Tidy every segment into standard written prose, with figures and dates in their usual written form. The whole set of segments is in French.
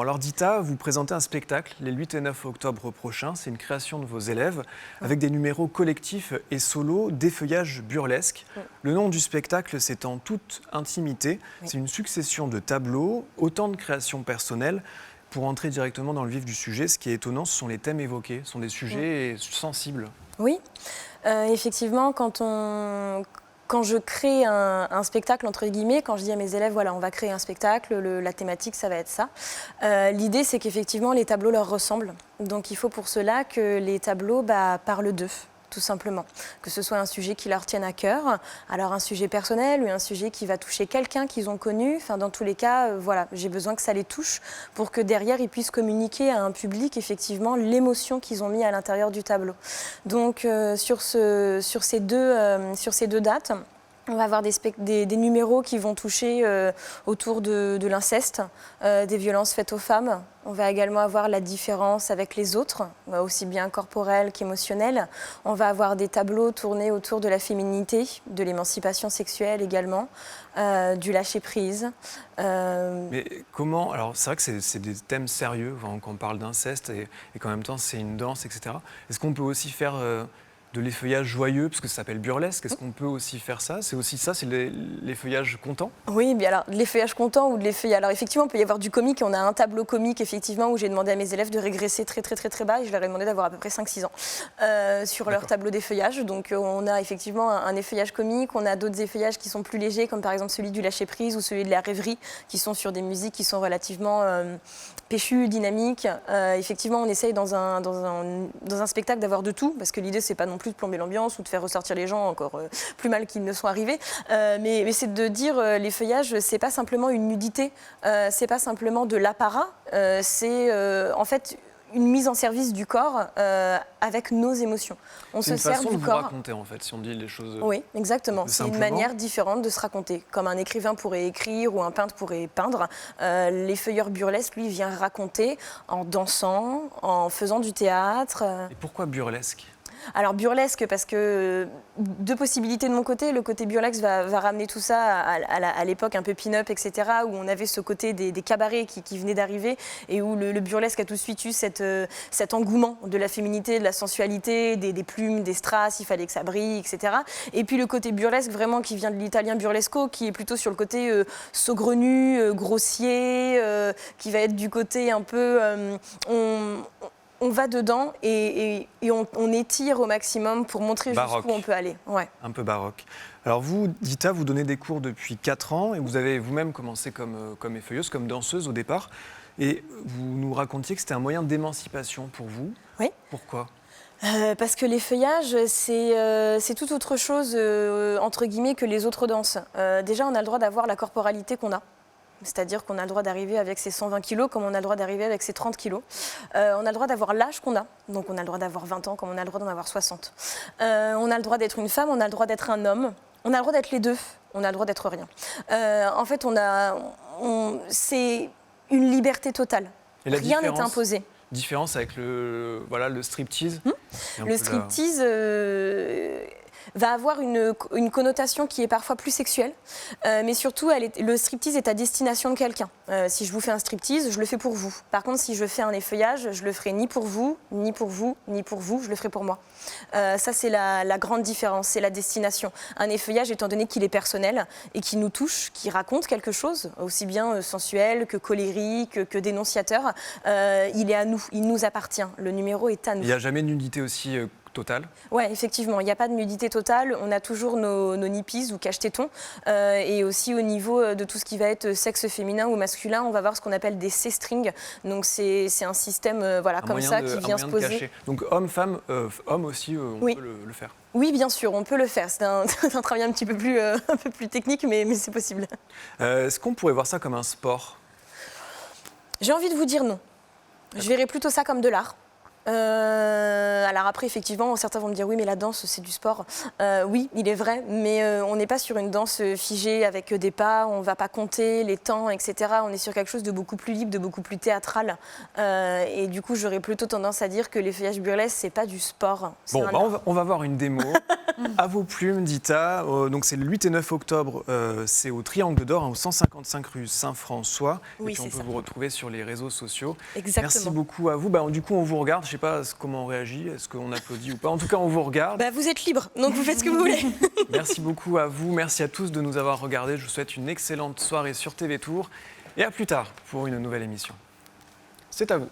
Alors Dita, vous présentez un spectacle les 8 et 9 octobre prochains. C'est une création de vos élèves avec des numéros collectifs et solos, d'effeuillage burlesque. Le nom du spectacle, c'est En toute intimité. C'est une succession de tableaux, autant de créations personnelles. Pour entrer directement dans le vif du sujet, ce qui est étonnant, ce sont les thèmes évoqués, ce sont des sujets sensibles. Oui, effectivement, quand je crée un spectacle, entre guillemets, quand je dis à mes élèves, voilà, on va créer un spectacle, la thématique, ça va être ça. L'idée, c'est qu'effectivement, les tableaux leur ressemblent. Donc, il faut pour cela que les tableaux parlent d'eux, tout simplement. Que ce soit un sujet qui leur tienne à cœur, alors un sujet personnel ou un sujet qui va toucher quelqu'un qu'ils ont connu. Enfin, dans tous les cas, voilà, j'ai besoin que ça les touche pour que derrière, ils puissent communiquer à un public, effectivement, l'émotion qu'ils ont mis à l'intérieur du tableau. Donc, sur ces deux dates, on va avoir des numéros qui vont toucher autour de l'inceste, des violences faites aux femmes. On va également avoir la différence avec les autres, aussi bien corporelle qu'émotionnelle. On va avoir des tableaux tournés autour de la féminité, de l'émancipation sexuelle également, du lâcher-prise. Mais comment... Alors c'est vrai que c'est des thèmes sérieux quand on parle d'inceste et qu'en même temps c'est une danse, etc. Est-ce qu'on peut aussi faire... de l'effeuillage joyeux, parce que ça s'appelle burlesque. Est-ce qu'on peut aussi faire ça? C'est aussi ça, c'est l'effeuillage content? Oui, bien alors, de l'effeuillage content ou de l'effeuillage... Alors effectivement, il peut y avoir du comique. On a un tableau comique, effectivement, où j'ai demandé à mes élèves de régresser très bas, et je leur ai demandé d'avoir à peu près 5-6 ans sur leur tableau d'effeuillage. Donc on a effectivement un effeuillage comique, on a d'autres effeuillages qui sont plus légers, comme par exemple celui du lâcher-prise ou celui de la rêverie, qui sont sur des musiques qui sont relativement péchues, dynamiques. Effectivement, on essaye dans un spectacle d'avoir de tout, parce que l'idée, c'est pas non plus de plomber l'ambiance ou de faire ressortir les gens encore plus mal qu'ils ne sont arrivés. Mais c'est de dire l'effeuillage, c'est pas simplement une nudité, c'est pas simplement de l'apparat, c'est en fait une mise en service du corps avec nos émotions. On se sert du corps. C'est une façon de vous raconter en fait, si on dit les choses. Oui, exactement. C'est une manière différente de se raconter. Comme un écrivain pourrait écrire ou un peintre pourrait peindre, l'effeuilleur burlesque, lui, vient raconter en dansant, en faisant du théâtre. Et pourquoi burlesque ? Alors burlesque parce que deux possibilités de mon côté. Le côté burlesque va ramener tout ça à l'époque un peu pin-up, etc. où on avait ce côté des cabarets qui venaient d'arriver et où le burlesque a tout de suite eu cet engouement de la féminité, de la sensualité, des plumes, des strass, il fallait que ça brille, etc. Et puis le côté burlesque vraiment qui vient de l'italien burlesco, qui est plutôt sur le côté saugrenu, grossier, qui va être du côté un peu... on va dedans et on étire au maximum pour montrer jusqu'où on peut aller. Ouais. Un peu baroque. Alors vous, Dita, vous donnez des cours depuis 4 ans et vous avez vous-même commencé comme effeuilleuse, comme danseuse au départ. Et vous nous racontiez que c'était un moyen d'émancipation pour vous. Oui. Pourquoi ? Parce que l'effeuillage, c'est tout autre chose, entre guillemets, que les autres danses. Déjà, on a le droit d'avoir la corporalité qu'on a. C'est-à-dire qu'on a le droit d'arriver avec ses 120 kilos comme on a le droit d'arriver avec ses 30 kilos. On a le droit d'avoir l'âge qu'on a, donc on a le droit d'avoir 20 ans comme on a le droit d'en avoir 60. On a le droit d'être une femme, on a le droit d'être un homme, on a le droit d'être les deux, on a le droit d'être rien. En fait, c'est une liberté totale. Rien n'est imposé. Différence avec le striptease. Le striptease... va avoir une connotation qui est parfois plus sexuelle, mais surtout, le striptease est à destination de quelqu'un. Si je vous fais un striptease, je le fais pour vous. Par contre, si je fais un effeuillage, je le ferai ni pour vous, ni pour vous, ni pour vous, je le ferai pour moi. Ça, c'est la grande différence, c'est la destination. Un effeuillage, étant donné qu'il est personnel et qui nous touche, qui raconte quelque chose, aussi bien sensuel que colérique, que dénonciateur, il est à nous, il nous appartient. Le numéro est à nous. Il n'y a jamais de nudité aussi totale ? Oui, effectivement, il n'y a pas de nudité totale. On a toujours nos nippies ou cache-tétons. Et aussi au niveau de tout ce qui va être sexe féminin ou masculin, on va voir ce qu'on appelle des C-strings. Donc c'est un système comme ça qui vient se poser. Donc homme, femme, homme aussi, on peut le faire. Oui, bien sûr, on peut le faire. C'est un travail un petit peu plus technique, mais c'est possible. Est-ce qu'on pourrait voir ça comme un sport ? J'ai envie de vous dire non. Je verrais plutôt ça comme de l'art. Alors après, effectivement, certains vont me dire oui, mais la danse, c'est du sport. Oui, il est vrai, mais on n'est pas sur une danse figée avec des pas, on ne va pas compter les temps, etc. On est sur quelque chose de beaucoup plus libre, de beaucoup plus théâtral. Et du coup, j'aurais plutôt tendance à dire que les feuillages burlesques, c'est pas du sport. Bon, on va voir une démo. À vos plumes, Dita. Donc c'est le 8 et 9 octobre, c'est au Triangle d'Or, au 155 rue Saint-François. Oui, et puis on peut ça. vous retrouver sur les réseaux sociaux. Exactement. Merci beaucoup à vous. Du coup, on vous regarde. Je ne sais pas comment on réagit. Est-ce qu'on applaudit ou pas? En tout cas, on vous regarde. Vous êtes libre, donc vous faites ce que vous voulez. Merci beaucoup à vous. Merci à tous de nous avoir regardés. Je vous souhaite une excellente soirée sur TV Tour. Et à plus tard pour une nouvelle émission. C'est à vous.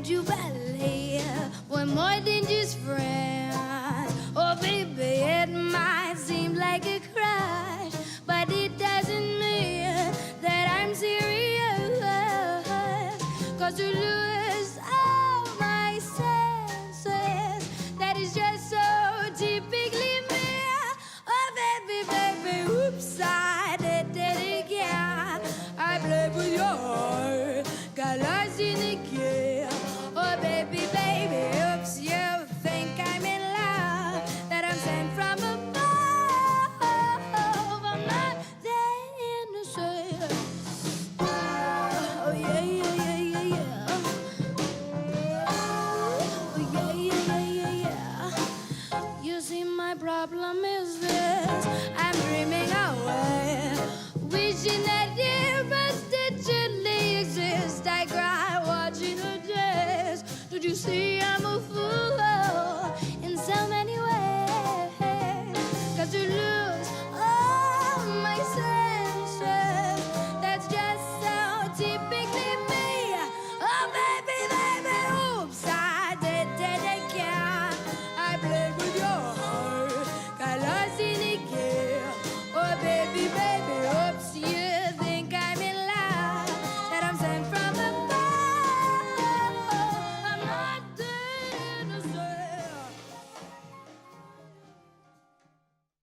You believe we're more than just friends. Oh, baby, it might seem like a crush, but it doesn't mean that I'm serious. 'Cause to lose all my senses, that is just so typically me. Oh, baby, baby, oops, I did it again. I played with your heart, got lost in the game. Oh, baby, baby, oops, you think I'm in love, that I'm sent from above. I'm not that innocent. Oh, yeah, yeah, yeah, yeah, yeah. Oh, yeah, yeah, yeah, yeah, yeah. You see, my problem is this: I'm dreaming away, wishing that you must actually exist. I cry watching the days. Did you see